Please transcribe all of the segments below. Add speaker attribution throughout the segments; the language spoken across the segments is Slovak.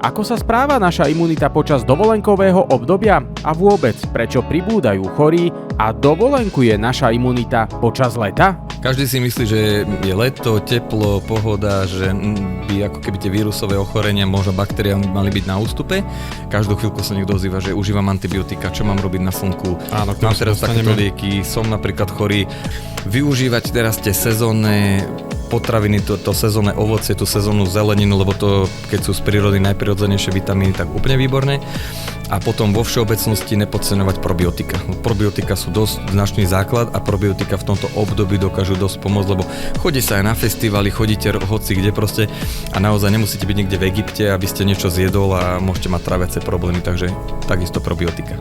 Speaker 1: Ako sa správa naša imunita počas dovolenkového obdobia a vôbec prečo pribúdajú chorí a dovolenku je naša imunita počas leta?
Speaker 2: Každý si myslí, že je leto, teplo, pohoda, že by ako keby tie vírusové ochorenia, možno baktéria mali byť na ústupe. Každú chvíľku sa niekto ozýva, že užívam antibiotika, čo mám robiť na slnku.
Speaker 1: Áno,
Speaker 2: mám teraz takéto lieky, som napríklad chorý. Využívať teraz tie sezónne potraviny, to sezónne ovocie, tú sezónnu zeleninu, lebo to, keď sú z prírody najprirodzenejšie vitamíny, tak úplne výborné. A potom vo všeobecnosti nepodceňovať probiotika. Probiotika sú dosť značný základ a probiotika v tomto období dokážu dosť pomôcť, lebo chodí sa aj na festivály, chodíte hoci kde proste a naozaj nemusíte byť niekde v Egypte, aby ste niečo zjedol a môžete mať tráviace problémy, takže takisto probiotika.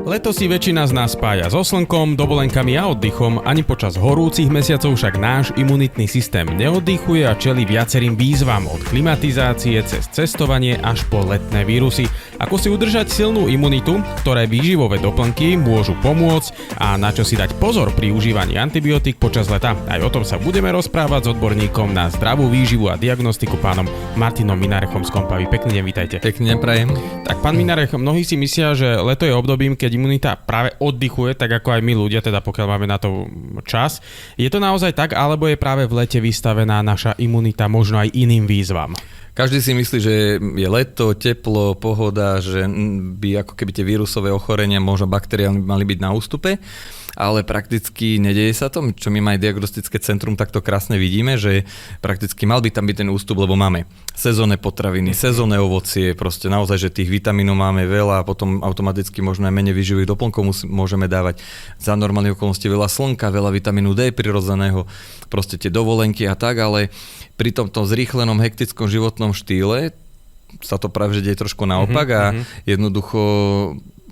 Speaker 1: Leto si väčšina z nás spája so slnkom, dovolenkami a oddychom, ani počas horúcich mesiacov však náš imunitný systém neoddychuje a čelí viacerým výzvam od klimatizácie cez cestovanie až po letné vírusy. Ako si udržať silnú imunitu, ktoré výživové doplnky môžu pomôcť a na čo si dať pozor pri užívaní antibiotík počas leta. Aj o tom sa budeme rozprávať s odborníkom na zdravú výživu a diagnostiku pánom Martinom Minarechom z Kompavy. Pekný deň, vítajte.
Speaker 2: Pekný deň prajem.
Speaker 1: Tak pán Minarech, mnohí si myslia, že leto je obdobím, keď imunita práve oddychuje, tak ako aj my ľudia, teda pokiaľ máme na to čas. Je to naozaj tak, alebo je práve v lete vystavená naša imunita možno aj iným výzvam?
Speaker 2: Každý si myslí, že je leto, teplo, pohoda, že by ako keby tie vírusové ochorenia, možno baktéria mali byť na ústupe, ale prakticky nedeje sa to, čo my máme diagnostické centrum, tak to krásne vidíme, že prakticky mal by tam byť ten ústup, lebo máme sezónne potraviny, sezónne ovocie, proste naozaj, že tých vitamínov máme veľa a potom automaticky možno aj menej výživových doplnkov môžeme dávať. Za normálnych okolností veľa slnka, veľa vitamínu D prirodzeného, proste tie dovolenky a tak, ale pri tomto zrýchlenom hektickom životnom štýle sa to práve že deje trošku naopak a jednoducho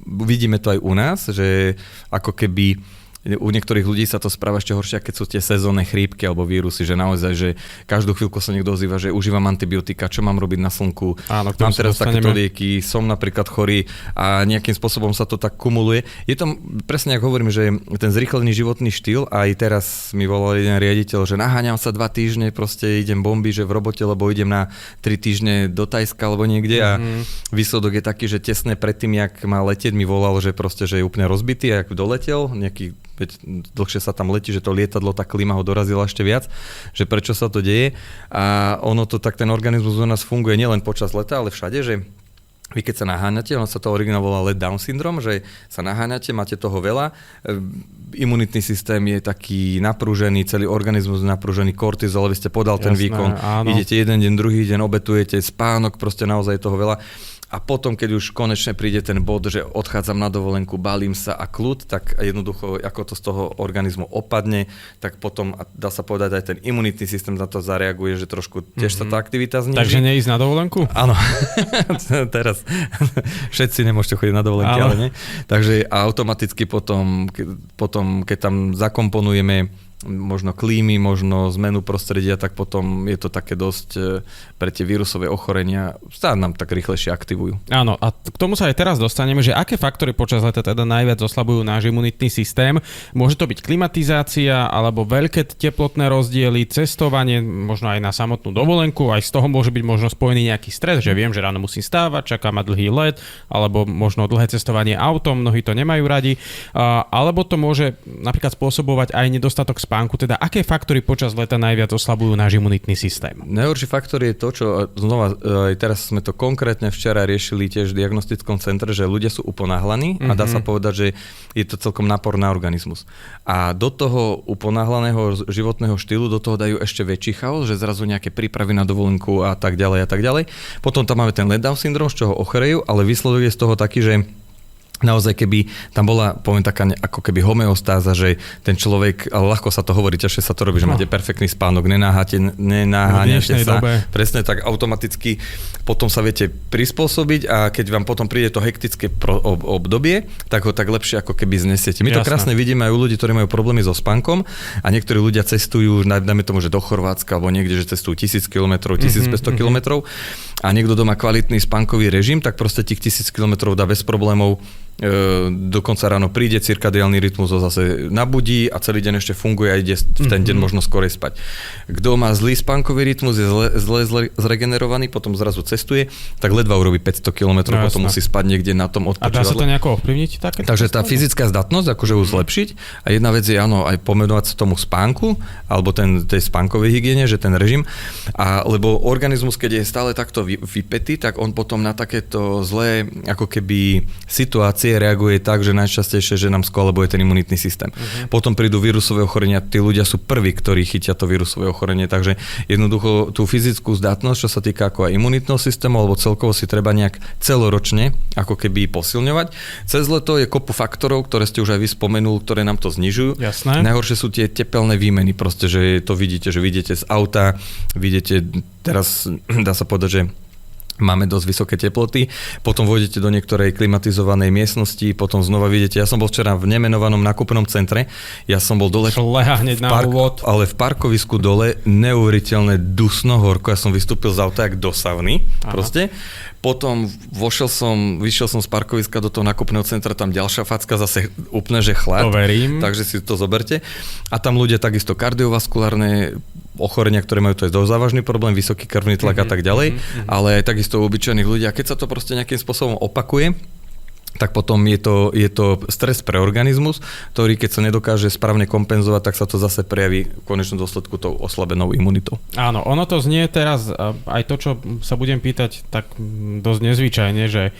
Speaker 2: vidíme to aj u nás, že ako keby u niektorých ľudí sa to správa ešte horšie, keď sú tie sezónne chrípky alebo vírusy, že naozaj, že každú chvíľku sa niekto ozýva, že užívam antibiotika, čo mám robiť na slnku.
Speaker 1: Áno,
Speaker 2: mám teraz takéto lieky, som napríklad chorý a nejakým spôsobom sa to tak kumuluje. Je to presne, ako hovorím, že ten zrýchlený životný štýl, aj teraz mi volal jeden riaditeľ, že naháňam sa 2 týždne, proste idem bomby, že v robote, lebo idem na 3 týždne do Tajska alebo niekde a výsledok je taký, že tesne predtým, jak má letieť, mi volal, že proste, že je úplne rozbitý a jak doletel, nejaký veď dlhšie sa tam letí, že to lietadlo, tá klíma ho dorazila ešte viac, že prečo sa to deje a ono to tak, ten organizmus u nás funguje nielen počas leta, ale všade, že vy keď sa naháňate, ono sa to originál volá let down syndrom, že sa naháňate, máte toho veľa, imunitný systém je taký naprúžený, celý organizmus je naprúžený, kortizol, aby ste podal ten výkon, áno. Idete jeden deň, druhý deň, obetujete spánok, proste naozaj toho veľa. A potom, keď už konečne príde ten bod, že odchádzam na dovolenku, balím sa a kľud, tak jednoducho, ako to z toho organizmu opadne, tak potom, dá sa povedať, aj ten imunitný systém na to zareaguje, že trošku tiež sa tá aktivita zníži.
Speaker 1: Takže neísť na dovolenku?
Speaker 2: Áno. Teraz všetci nemôžete chodiť na dovolenky, ale nie. Takže automaticky potom, keď tam zakomponujeme možno klímy, možno zmenu prostredia, tak potom je to také dosť pre tie vírusové ochorenia stále nám tak rýchlejšie aktivujú.
Speaker 1: Áno, a k tomu sa aj teraz dostaneme, že aké faktory počas leta teda najviac oslabujú náš imunitný systém. Môže to byť klimatizácia, alebo veľké teplotné rozdiely, cestovanie, možno aj na samotnú dovolenku, aj z toho môže byť možno spojený nejaký stres, že viem, že ráno musím stávať, čaká ma dlhý let, alebo možno dlhé cestovanie autom, mnohí to nemajú radi, alebo to môže napríklad spôsobovať aj nedostatok spánku, teda aké faktory počas leta najviac oslabujú náš imunitný systém?
Speaker 2: Najhorší faktor je to, čo znova, aj teraz sme to konkrétne včera riešili tiež v diagnostickom centre, že ľudia sú uponáhlaní a dá sa povedať, že je to celkom nápor na organizmus. A do toho uponáhlaného životného štýlu, do toho dajú ešte väčší chaos, že zrazu nejaké prípravy na dovolenku a tak ďalej a tak ďalej. Potom tam máme ten let down syndrom, z čoho ochorejú, ale výsledok je z toho taký, že naozaj, keby tam bola, poviem, taká ako keby homeostáza, že ten človek, ale ľahko sa to hovorí, ťažšie sa to robí, že máte perfektný spánok, nenáháňate sa, presne tak automaticky potom sa viete prispôsobiť a keď vám potom príde to hektické obdobie, tak ho tak lepšie ako keby znesiete. My to krásne vidíme aj u ľudí, ktorí majú problémy so spánkom a niektorí ľudia cestujú, dajme tomu, že do Chorvátska alebo niekde, že cestujú 1000 km, 1500 km a niekto doma kvalitný spánkový režim, tak proste tých 1000 km dá bez problémov. Dokonca ráno príde, cirkadiálny rytmus ho zase nabudí a celý deň ešte funguje a ide v ten deň možno skorej spať. Kto má zlý spánkový rytmus, je zle zregenerovaný, potom zrazu cestuje, tak ledva urobí 500 km, potom musí spať niekde na tom odpočívadle.
Speaker 1: A dá sa to nejako ovplyvniť?
Speaker 2: Takže tá fyzická zdatnosť, akože ju zlepšiť a jedna vec je áno, aj pomenovať sa tomu spánku alebo tej spánkovej hygiene, že ten režim, lebo organizmus, keď je stále takto vypätý, tak on potom na takéto zlé ako keby situácie reaguje tak, že najčastejšie, že nám skolabuje ten imunitný systém. Potom prídu vírusové ochorenia, tí ľudia sú prví, ktorí chytia to vírusové ochorenie, takže jednoducho tú fyzickú zdatnosť, čo sa týka ako aj imunitného systému, alebo celkovo si treba nejak celoročne ako keby posilňovať. Cez leto je kopu faktorov, ktoré ste už aj vy spomenul, ktoré nám to znižujú.
Speaker 1: Jasné.
Speaker 2: Najhoršie sú tie tepelné výmeny, proste, že to vidíte, že vidíte z auta, vidíte teraz, dá sa povedať, že máme dosť vysoké teploty, potom vôjdete do niektorej klimatizovanej miestnosti, potom znova vidíte, ja som bol včera v nemenovanom nákupnom centre, ja som bol dole ale v parkovisku dole neuveriteľné dusno horko, ja som vystúpil z auta jak do sauny, proste. Potom vyšiel som z parkoviska do toho nákupného centra, tam ďalšia facka, zase úplne, že chlad.
Speaker 1: To verím.
Speaker 2: Takže si to zoberte. A tam ľudia takisto kardiovaskulárne ochorenia, ktoré majú, to je dosť závažný problém, vysoký krvný tlak a tak ďalej, ale takisto u obyčajných ľudí. A keď sa to proste nejakým spôsobom opakuje, tak potom je to stres pre organizmus, ktorý keď sa nedokáže správne kompenzovať, tak sa to zase prejaví v konečnom dôsledku tou oslabenou imunitou.
Speaker 1: Áno, ono to znie teraz, aj to, čo sa budem pýtať, tak dosť nezvyčajne, že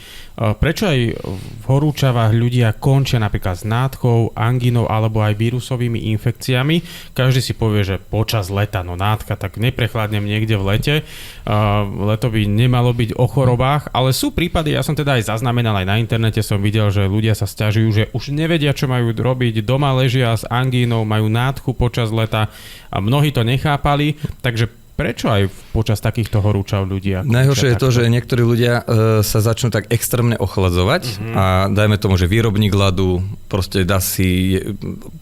Speaker 1: prečo aj v horúčavách ľudia končia napríklad s nádchou, angínou alebo aj vírusovými infekciami. Každý si povie, že počas leta, no nádcha, tak neprechladnem niekde v lete. Leto by nemalo byť o chorobách, ale sú prípady, ja som teda aj zaznamenal aj na internete, som videl, že ľudia sa sťažujú, že už nevedia, čo majú robiť, doma ležia s angínou, majú nádchu počas leta a mnohí to nechápali, takže prečo aj počas takýchto horúčav ľudia?
Speaker 2: Najhoršie je to, že niektorí ľudia sa začnú tak extrémne ochladzovať a dajme tomu, že výrobník ľadu proste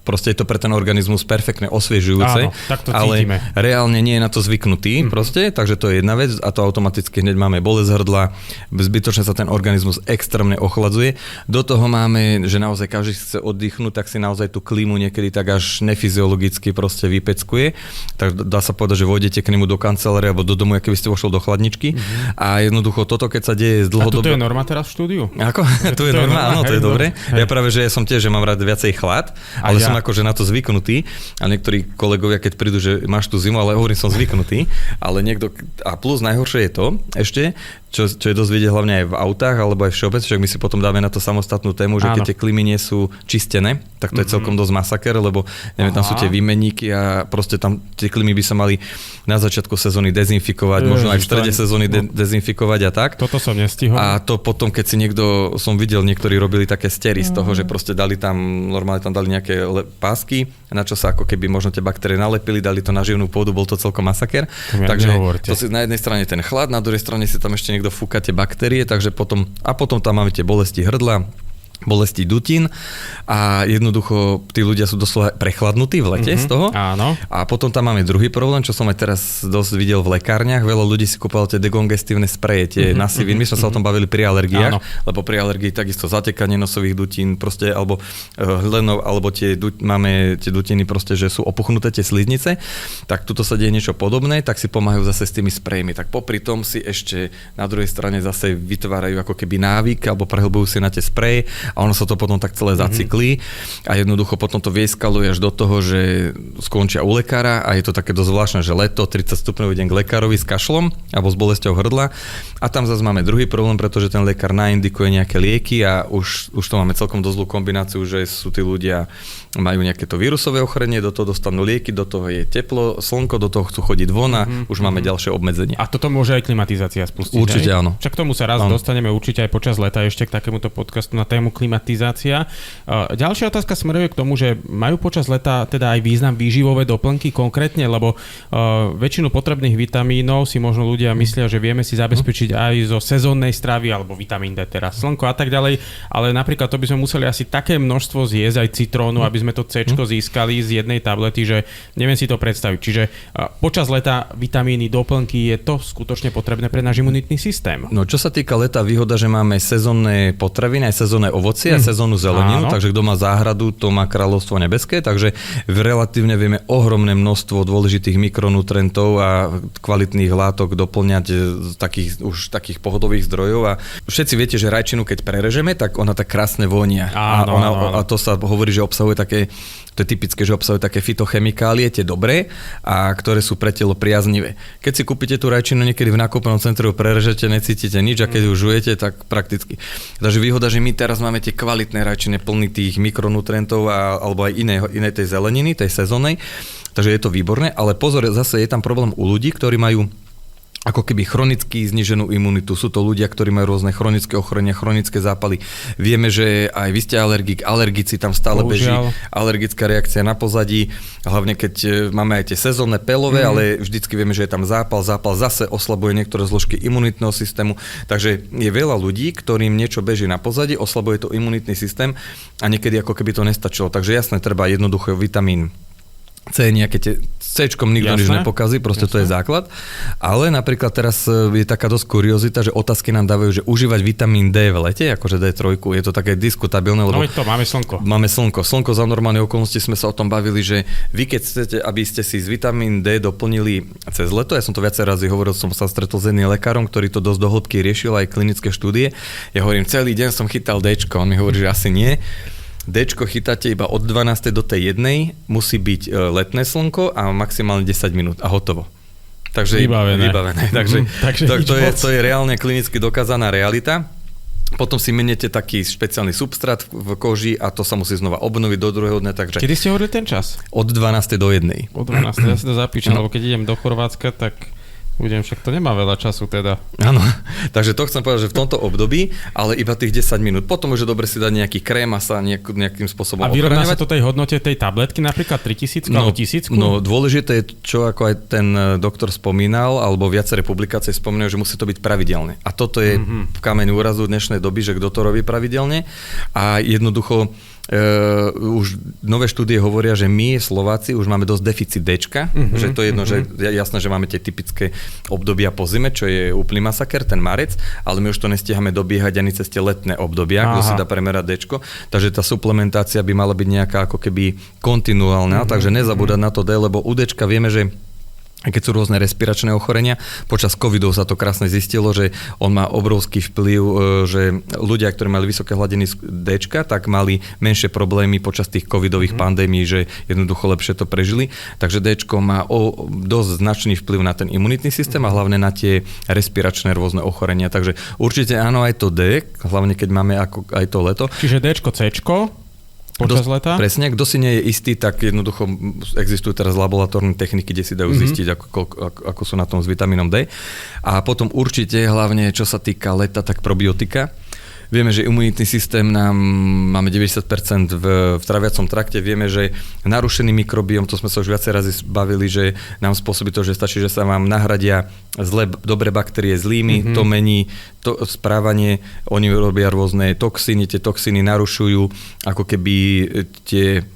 Speaker 2: proste je to pre ten organizmus perfektne osviežujúce, ale reálne nie je na to zvyknutý proste, takže to je jedna vec a to automaticky hneď máme bolesť hrdla, zbytočne sa ten organizmus extrémne ochladzuje. Do toho máme, že naozaj každý chce oddychnúť, tak si naozaj tú klímu niekedy tak až nefyziologicky proste vypeckuje. Tak dá sa povedať, že vôjdete k nemu do kancelárie alebo do domu, keby ste vošli do chladničky. A jednoducho toto, keď sa deje z dlhodobého...
Speaker 1: A toto je norma teraz v štúdiu?
Speaker 2: Ako? Tu je norma, áno, to je dobre. Ja práve, že ja som tiež, že mám rád viacej chlad, ale som akože na to zvyknutý. A niektorí kolegovia, keď prídu, že máš tú zimu, ale hovorím, som zvyknutý. Ale niekto... A plus najhoršie je to ešte, čo je dosť vidieť hlavne aj v autách, alebo aj všeobecne, však my si potom dáme na to samostatnú tému, že keď tie klímy nie sú čistené, tak to je celkom dosť masaker, lebo neviem, tam sú tie výmenníky a proste tam tie klímy by sa mali na začiatku sezóny dezinfikovať, možno aj v strede sezóny dezinfikovať a tak.
Speaker 1: Toto som nestihol.
Speaker 2: A to potom, keď si som videl, niektorí robili také stery z toho, že proste normálne tam dali nejaké pásky, na čo sa ako keby možno tie baktérie nalepili, dali to na živnú pôdu, bol to celkom masaker. Takže to si na jednej strane ten chlad, na druhej strane si tam ešte niekto fúka tie baktérie, takže potom tam máme tie bolesti hrdla, bolesti dutín a jednoducho tí ľudia sú doslova prechladnutí v lete z toho.
Speaker 1: Áno.
Speaker 2: A potom tam máme druhý problém, čo som aj teraz dosť videl v lekárniach. Veľa ľudí si kúpalo tie degongestívne spreje, tie nasivín. My sme sa o tom bavili pri alergiách, lebo pri alergii takisto zatekanie nosových dutín, proste, alebo hlenov, alebo máme tie dutiny proste, že sú opuchnuté tie sliznice. Tak tuto sa deje niečo podobné, tak si pomáhajú zase s tými sprejmi. Tak popri tom si ešte na druhej strane zase vytvárajú ako keby návyk, alebo prehlbujú si na tie spreje. A ono sa to potom tak celé zacyklí a jednoducho potom to vyeskaluje až do toho, že skončia u lekára a je to také dosť zvláštne, že leto, 30 stupňov idem k lekárovi s kašlom alebo s bolesťou hrdla a tam zase máme druhý problém, pretože ten lekár naindikuje nejaké lieky a už to máme celkom dosť zlú kombináciu, že sú tí ľudia majú nejaké to vírusové ochorenie, do toho dostanú lieky, do toho je teplo, slnko, do toho chcú chodiť von a už máme ďalšie obmedzenia.
Speaker 1: A toto môže aj klimatizácia spustiť.
Speaker 2: Určite
Speaker 1: aj?
Speaker 2: áno.
Speaker 1: Však k tomu sa raz dostaneme určite aj počas leta ešte k takémuto podcastu na tému klimatizácia. Ďalšia otázka smeruje k tomu, že majú počas leta teda aj význam výživové doplnky konkrétne, lebo väčšinu potrebných vitamínov si možno ľudia myslia, že vieme si zabezpečiť aj zo sezónnej stravy alebo vitamín D, teraz slnko a tak ďalej, ale napríklad to by sme museli asi také množstvo zjesť aj citrónu, aby sme to C-čko získali z jednej tablety, že neviem si to predstaviť. Čiže počas leta vitamíny, doplnky, je to skutočne potrebné pre náš imunitný systém.
Speaker 2: No čo sa týka leta, výhoda, že máme sezónne potraviny, aj sezónne ovocie a sezónnu zeleninu, takže kto má záhradu, to má kráľovstvo nebeské, takže relatívne vieme ohromné množstvo dôležitých mikronutrientov a kvalitných látok doplňať z takých pohodových zdrojov a všetci viete, že rajčinu keď prerežeme, tak ona tak krásne vonia. A to sa hovorí, že obsahuje také, to je typické, že obsahuje také fytochemikálie, tie dobré, a ktoré sú pre telo priaznivé. Keď si kúpite tú rajčinu niekedy v nákupnom centru, prerežete, necítite nič a keď ju žujete, tak prakticky. Takže výhoda, že my teraz máme tie kvalitné rajčiny plný tých mikronutrientov alebo aj inej tej zeleniny, tej sezónnej. Takže je to výborné, ale pozor, zase je tam problém u ľudí, ktorí majú ako keby chronicky zníženú imunitu. Sú to ľudia, ktorí majú rôzne chronické ochorenia, chronické zápaly. Vieme, že aj vy ste alergici, tam stále beží alergická reakcia na pozadí, hlavne keď máme aj tie sezónne pelové, ale vždycky vieme, že je tam zápal zase oslabuje niektoré zložky imunitného systému. Takže je veľa ľudí, ktorým niečo beží na pozadí, oslabuje to imunitný systém a niekedy ako keby to nestačilo. Takže jasné, treba jednoducho vitamín C, nejaké C-čkom nikto nič nepokazí, proste to je základ. Ale napríklad teraz je taká dosť kuriozita, že otázky nám dávajú, že užívať vitamín D v lete, akože D3, je to také diskutabilné, lebo
Speaker 1: máme slnko.
Speaker 2: Máme slnko. Slnko za normálne okolnosti sme sa o tom bavili, že vy keď chcete, aby ste si z vitamín D doplnili cez leto, ja som to viacej razy hovoril, som sa stretol s jedným lekárom, ktorý to dosť do hĺbky riešil, aj klinické štúdie. Ja hovorím, celý deň som chytal Dčko, on mi hovorí, že asi nie. Dčko chytáte iba od 12. do tej 1. Musí byť letné slnko a maximálne 10 minút a hotovo. Takže vybavené. Takže to je reálne klinicky dokázaná realita. Potom si meniete taký špeciálny substrát v koži a to sa musí znova obnoviť do druhého dňa. Takže
Speaker 1: kedy ste hovorili ten čas?
Speaker 2: Od 12. do 1.
Speaker 1: Od 12. Ja si to zapíšem, lebo keď idem do Chorvátska, tak však to nemá veľa času teda.
Speaker 2: Áno, takže to chcem povedať, že v tomto období, ale iba tých 10 minút. Potom už je dobre si dať nejaký krém a sa nejakým spôsobom
Speaker 1: ochraňovať. A vyrovná sa to tej hodnote tej tabletky, napríklad 3000 alebo 1000?
Speaker 2: No dôležité je, čo ako aj ten doktor spomínal, alebo viaceré publikácie spomínajú, že musí to byť pravidelne. A toto je kameň úrazu dnešnej doby, že kto to robí pravidelne a jednoducho už nové štúdie hovoria, že my Slováci už máme dosť deficit Dčka, že to je jedno, že jasné, že máme tie typické obdobia po zime, čo je úplný masaker, ten marec, ale my už to nestiháme dobiehať ani cez tie letné obdobia, kto si dá premerať Dčko, takže tá suplementácia by mala byť nejaká ako keby kontinuálna, takže nezabúdať na to D, lebo u Dčka vieme, že keď sú rôzne respiračné ochorenia. Počas covidov sa to krásne zistilo, že on má obrovský vplyv, že ľudia, ktorí mali vysoké hladiny Dčka, tak mali menšie problémy počas tých covidových pandémií, že jednoducho lepšie to prežili. Takže Dčko má dosť značný vplyv na ten imunitný systém a hlavne na tie respiračné rôzne ochorenia. Takže určite áno, aj to D, hlavne keď máme aj to leto.
Speaker 1: Čiže Dčko, Cčko počas leta?
Speaker 2: Presne, kto si nie je istý, tak jednoducho existujú teraz laboratórne techniky, kde si dajú zistiť, ako sú na tom s vitamínom D. A potom určite, hlavne čo sa týka leta, tak probiotika. Vieme, že imunitný systém máme 90% v traviacom trakte. Vieme, že narušený mikrobióm, to sme sa už viacej razy bavili, že nám spôsobí to, že stačí, že sa vám nahradia dobré baktérie zlými, to mení to správanie, oni robia rôzne toxíny, tie toxíny narušujú ako keby tie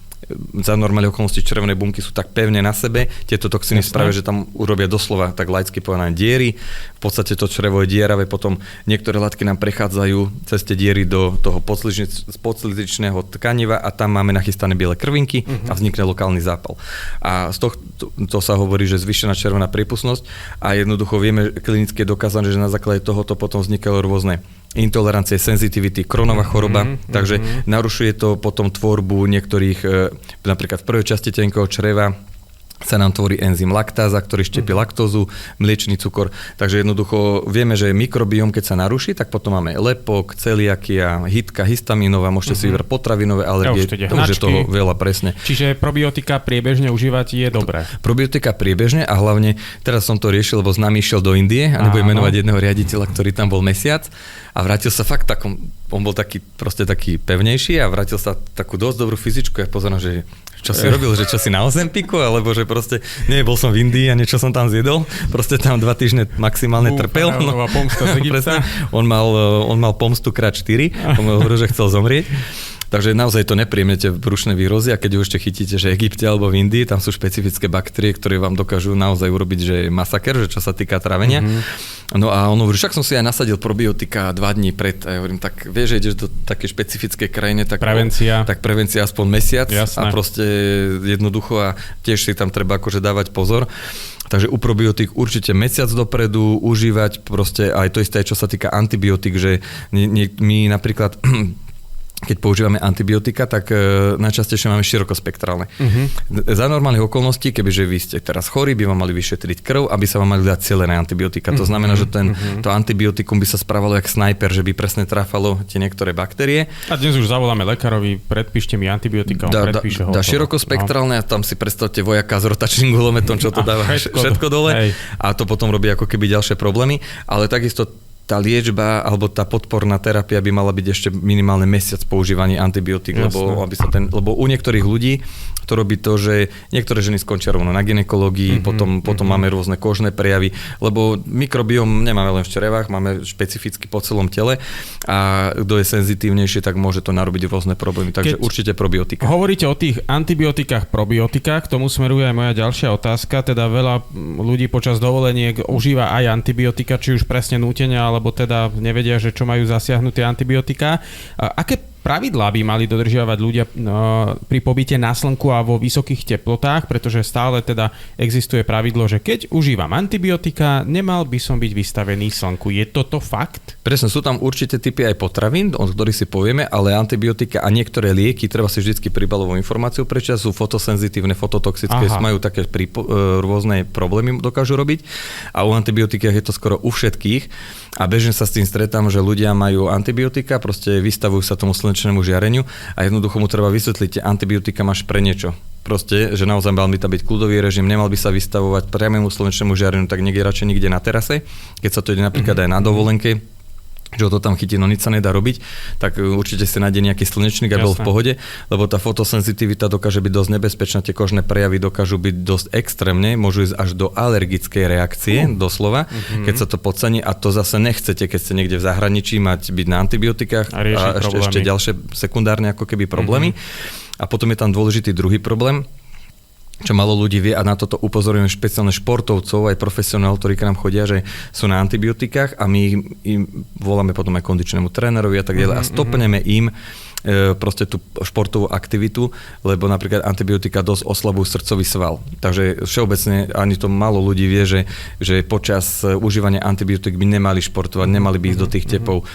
Speaker 2: za normálne okolnosti červené bunky sú tak pevne na sebe, tieto toxíny spravia, že tam urobia doslova tak laicky povedané diery, v podstate to črevo je dieravé, potom niektoré látky nám prechádzajú cez tie diery do toho podslizničného tkaniva a tam máme nachystané biele krvinky a vznikne lokálny zápal. A z toho sa hovorí, že zvýšená červená priepustnosť a jednoducho vieme, klinicky je dokázané, že na základe tohoto potom vznikajú rôzne intolerancie, senzitivity, Crohnova choroba, takže narušuje to potom tvorbu niektorých, napríklad v prvej časti tenkého čreva sa nám tvorí enzym laktáza, ktorý štepí laktózu, mliečný cukor. Takže jednoducho vieme, že mikrobióm, keď sa naruší, tak potom máme lepok, celiakia, hitka histamínová, môžete si vybrať potravinové alergie. Už je toho veľa, presne.
Speaker 1: Čiže probiotika priebežne užívať je dobré.
Speaker 2: Probiotika priebežne a hlavne, teraz som to riešil, lebo s nami išiel do Indie a nebudem menovať jedného riaditeľa, ktorý tam bol mesiac a vrátil sa fakt takom, on bol taký pevnejší a vrátil sa takú dosť dobrú fyzičku a pozornosť, že čo si robil, že čo si na Ozempiku, alebo že proste, bol som v Indii a niečo som tam zjedol, proste tam 2 týždne maximálne trpel.
Speaker 1: Pomsta z Egypta.
Speaker 2: On mal pomstu krát 4, on hovoril, že chcel zomrieť. Takže naozaj to nepríjemne tie brušné výrozy a keď už ešte chytíte, že v Egypte alebo v Indii, tam sú špecifické baktérie, ktoré vám dokážu naozaj urobiť, že je masaker, že čo sa týka trávenia. No a on hovorí, však som si aj nasadil probiotika 2 dní pred. A ja hovorím, tak vieš, že ideš do také špecifické krajiny, tak prevencia aspoň mesiac. Jasné. A proste jednoducho a tiež si tam treba akože dávať pozor. Takže u probiotík určite mesiac dopredu užívať proste aj to isté, čo sa týka antibiotík, že my napríklad keď používame antibiotika, tak najčastejšie máme širokospektrálne. Za normálnych okolností, kebyže vy ste teraz chorí, by vám mali vyšetriť krv, aby sa vám mali dať cieľené antibiotika. To znamená, že to antibiotikum by sa správalo jak snajper, že by presne trafalo tie niektoré baktérie.
Speaker 1: A dnes už zavoláme lekárovi, predpíšte mi antibiotika, on predpíše ho.
Speaker 2: Dá širokospektrálne a tam si predstavte vojaka s rotačným gulometom, čo to dáva všetko dole. Hej. A to potom robí ako keby ďalšie problémy. Ale takisto tá liečba alebo tá podporná terapia by mala byť ešte minimálne mesiac používania antibiotík, lebo u niektorých ľudí to robí to, že niektoré ženy skončia rovno na gynekológii, potom máme rôzne kožné prejavy, lebo mikrobióm nemáme len v črevách, máme špecificky po celom tele a kto je senzitívnejší, tak môže to narobiť rôzne problémy, takže určite probiotika.
Speaker 1: Hovoríte o tých antibiotikách, probiotikách, k tomu smeruje aj moja ďalšia otázka, teda veľa ľudí počas dovoleniek užíva aj antibiotika, či už presne nútenia, alebo teda nevedia, že čo majú zasiahnuté antibiotika. Aké pravidlá by mali dodržiavať ľudia pri pobyte na slnku a vo vysokých teplotách, pretože stále teda existuje pravidlo, že keď užívam antibiotika, nemal by som byť vystavený slnku. Je toto fakt?
Speaker 2: Presne, sú tam určité typy aj potravín, o ktorých si povieme, ale antibiotika a niektoré lieky, treba si vždycky príbalovú informáciu prečítať, sú fotosenzitívne, fototoxické, majú také rôzne problémy dokážu robiť a u antibiotikách je to skoro u všetkých a bežne sa s tým stretám, že ľudia majú antibiotika, proste vystavujú sa tomu slnečnému žiareniu a jednoducho mu treba vysvetliť, antibiotika máš pre niečo. Proste, že naozaj mal by to byť kľudový režim, nemal by sa vystavovať priamému slnečnému žiareniu, tak niekde radšej nikde na terase, keď sa to ide napríklad aj na dovolenke, že ho to tam chytí, no nič sa nedá robiť, tak určite si nájde nejaký slnečník a bol v pohode, lebo tá fotosenzitivita dokáže byť dosť nebezpečná, tie kožné prejavy dokážu byť dosť extrémne, môžu ísť až do alergickej reakcie, doslova, keď sa to podcení a to zase nechcete, keď ste niekde v zahraničí mať byť na antibiotikách a ešte ďalšie sekundárne ako keby problémy. A potom je tam dôležitý druhý problém, čo malo ľudí vie a na toto upozorujeme špeciálne športovcov, aj profesionálov, ktorí k nám chodia, že sú na antibiotikách a my im voláme potom aj kondičnému trénerovi a tak ďalej a stopneme im proste tú športovú aktivitu, lebo napríklad antibiotika dosť oslabujú srdcový sval. Takže všeobecne ani to málo ľudí vie, že počas užívania antibiotik by nemali športovať, nemali by ísť do tých tepov.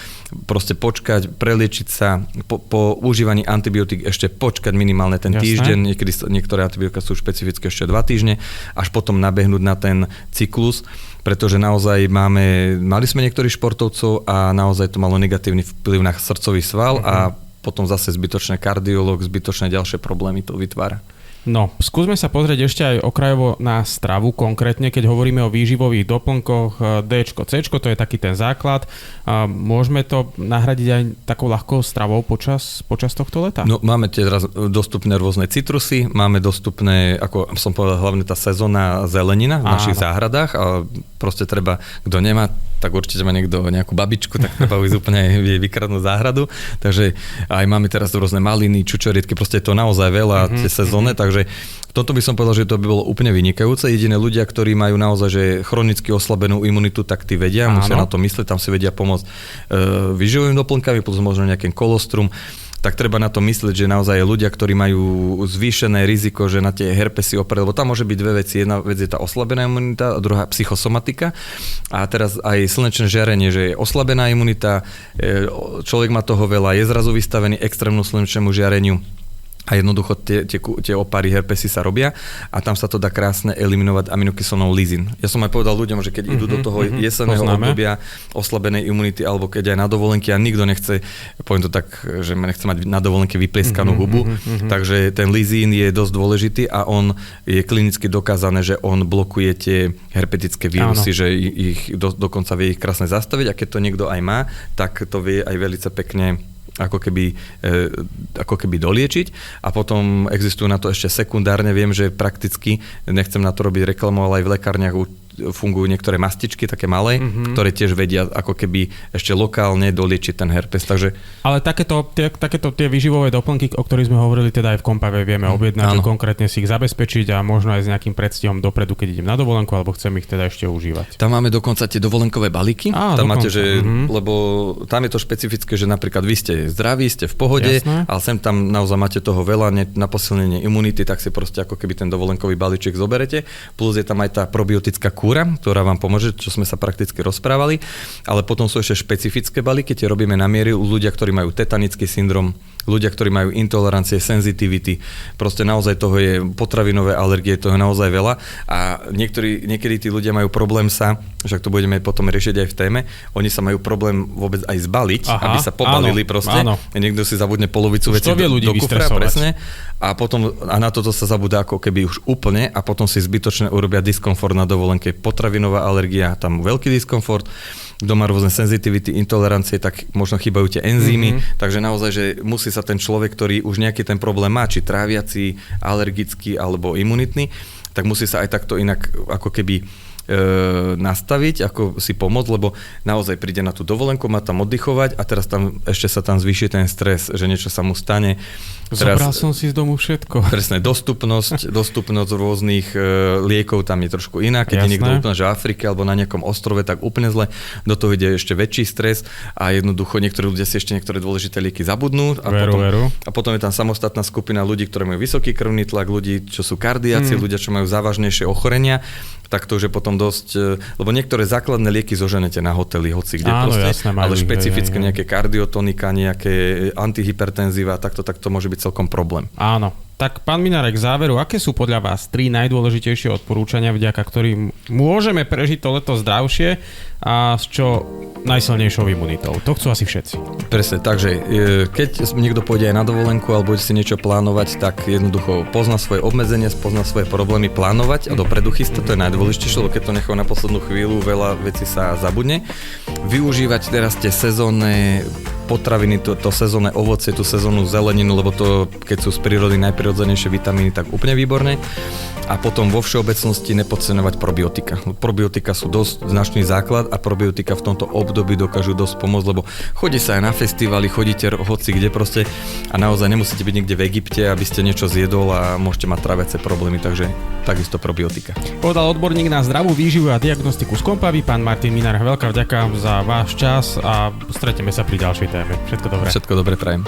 Speaker 2: Proste počkať, preliečiť sa, po užívaní antibiotik ešte počkať minimálne ten týždeň, niektoré antibiotika sú špecifické ešte 2 týždne, až potom nabehnúť na ten cyklus, pretože naozaj mali sme niektorých športovcov a naozaj to malo negatívny vplyv na srdcový sval a potom zase zbytočné kardiológ, zbytočné ďalšie problémy to vytvára.
Speaker 1: No, skúsme sa pozrieť ešte aj okrajovo na stravu, konkrétne, keď hovoríme o výživových doplnkoch Dčko, Cčko, to je taký ten základ. Môžeme to nahradiť aj takou ľahkou stravou počas tohto leta?
Speaker 2: No, máme teraz dostupné rôzne citrusy, máme dostupné, ako som povedal, hlavne tá sezónna zelenina v našich záhradách a proste treba, kto nemá, tak určite má niekto nejakú babičku, tak treba ísť úplne jej vykradnúť záhradu. Takže aj máme teraz rôzne maliny, čučoriedky, proste je to naozaj veľa tie sezónne, takže toto by som povedal, že to by bolo úplne vynikajúce. Jediné ľudia, ktorí majú naozaj že chronicky oslabenú imunitu, tak tí vedia, musia na to myslieť, tam si vedia pomôcť výživovými doplnkami, potom možno nejakým kolostrum. Tak treba na to myslieť, že naozaj ľudia, ktorí majú zvýšené riziko, že na tie herpesy lebo tam môže byť dve veci. Jedna vec je tá oslabená imunita a druhá psychosomatika. A teraz aj slnečné žiarenie, že je oslabená imunita, človek má toho veľa, je zrazu vystavený extrémnu slnečnému žiareniu. a jednoducho tie opary herpesy sa robia a tam sa to dá krásne eliminovať aminokyselnou lizín. Ja som aj povedal ľuďom, že keď idú do toho jesenného obdobia oslabenej imunity alebo keď aj na dovolenky a nikto nechce, poviem to tak, že nechce mať na dovolenke vyplieskanú hubu, takže ten lizín je dosť dôležitý a on je klinicky dokázané, že on blokuje tie herpetické vírusy, že ich dokonca vie ich krásne zastaviť a keď to niekto aj má, tak to vie aj veľmi pekne ako keby doliečiť a potom existujú na to ešte sekundárne, viem, že prakticky, nechcem na to robiť reklamu, ale aj v lekárniach fungujú niektoré mastičky, také malé, ktoré tiež vedia ako keby ešte lokálne doliečiť ten herpes. Takže...
Speaker 1: Ale takéto tie výživové doplnky, o ktorých sme hovorili, teda aj v Kompave vieme objednať, že konkrétne si ich zabezpečiť a možno aj s nejakým predstihom dopredu, keď idem na dovolenku, alebo chcem ich teda ešte užívať.
Speaker 2: Tam máme dokonca tie dovolenkové balíky. Tam máte, že, lebo tam je to špecifické, že napríklad vy ste zdraví, ste v pohode, ale sem tam naozaj máte toho veľa na posilnenie imunity, tak si proste ako keby ten dovolenkový balíček zoberete. Plus je tam aj tá probiotická kúra, ktorá vám pomôže, čo sme sa prakticky rozprávali, ale potom sú ešte špecifické balíky, tie robíme na miery u ľudia, ktorí majú tetanický syndrom, ľudia, ktorí majú intolerancie, senzitivity, proste naozaj toho je potravinové alergie, toho je naozaj veľa a niekedy tí ľudia majú problém sa, však to budeme potom riešiť aj v téme, oni sa majú problém vôbec aj zbaliť, aby sa pobalili proste. Áno. Niekto si zabudne polovicu veci do kufra, presne. A potom a na toto sa zabudá ako keby už úplne a potom si zbytočne urobia diskomfort na dovolenke, potravinová alergia, tam veľký diskomfort, kto má rôzne senzitivity, intolerancie, tak možno chýbajú tie enzymy, takže naozaj, že musí sa ten človek, ktorý už nejaký ten problém má, či tráviaci, alergický alebo imunitný, tak musí sa aj takto inak ako keby nastaviť, ako si pomôcť, lebo naozaj príde na tú dovolenku, má tam oddychovať a teraz tam ešte sa tam zvýši ten stres, že niečo sa mu stane.
Speaker 1: Zobral som si z domu všetko.
Speaker 2: Presne, dostupnosť rôznych liekov tam je trošku iná. Keď je niekto úplne, že v Afrike alebo na nejakom ostrove, tak úplne zle. Do toho ide ešte väčší stres a jednoducho niektorí ľudia si ešte niektoré dôležité lieky zabudnú. A potom je tam samostatná skupina ľudí, ktorí majú vysoký krvný tlak, ľudí, čo sú kardiaci, ľudia, čo majú závažnejšie ochorenia. Tak to už je potom dosť, lebo niektoré základné lieky zoženete na hoteli, hoci kde ale špecifické nejaké kardiotonika, nejaké antihypertenzíva, tak to môže byť celkom problém.
Speaker 1: Áno. Tak pán Minárek, k záveru, aké sú podľa vás 3 najdôležitejšie odporúčania, vďaka ktorým môžeme prežiť to leto zdravšie a s čo najsilnejšou imunitou? To chcú asi všetci.
Speaker 2: Presne, takže keď niekto pôjde aj na dovolenku alebo bude si niečo plánovať, tak jednoducho pozná svoje obmedzenia, pozná svoje problémy, plánovať a dopredu chystať, to je najdôležitejšie, lebo keď to nechajú na poslednú chvíľu, veľa vecí sa zabudne. Využívať teraz tie sezónne potraviny, to sezónne ovocie, tú sezónnu zeleninu, lebo to, keď sú z prírody najprirodzenejšie vitamíny, tak úplne výborné. A potom vo všeobecnosti nepodceňovať probiotika. Probiotika sú dosť značný základ a probiotika v tomto období dokážu dosť pomôcť, lebo chodí sa aj na festivály, chodíte hoci kde proste a naozaj nemusíte byť niekde v Egypte, aby ste niečo zjedol a môžete mať tráviace problémy, takže takisto probiotika.
Speaker 1: Povedal odborník na zdravú výživu a diagnostiku z Kompavy, pán Martin Minár. Veľká vďaka za váš čas a stretneme sa pri ďalšej téme. Všetko dobré.
Speaker 2: Všetko dobré prajem.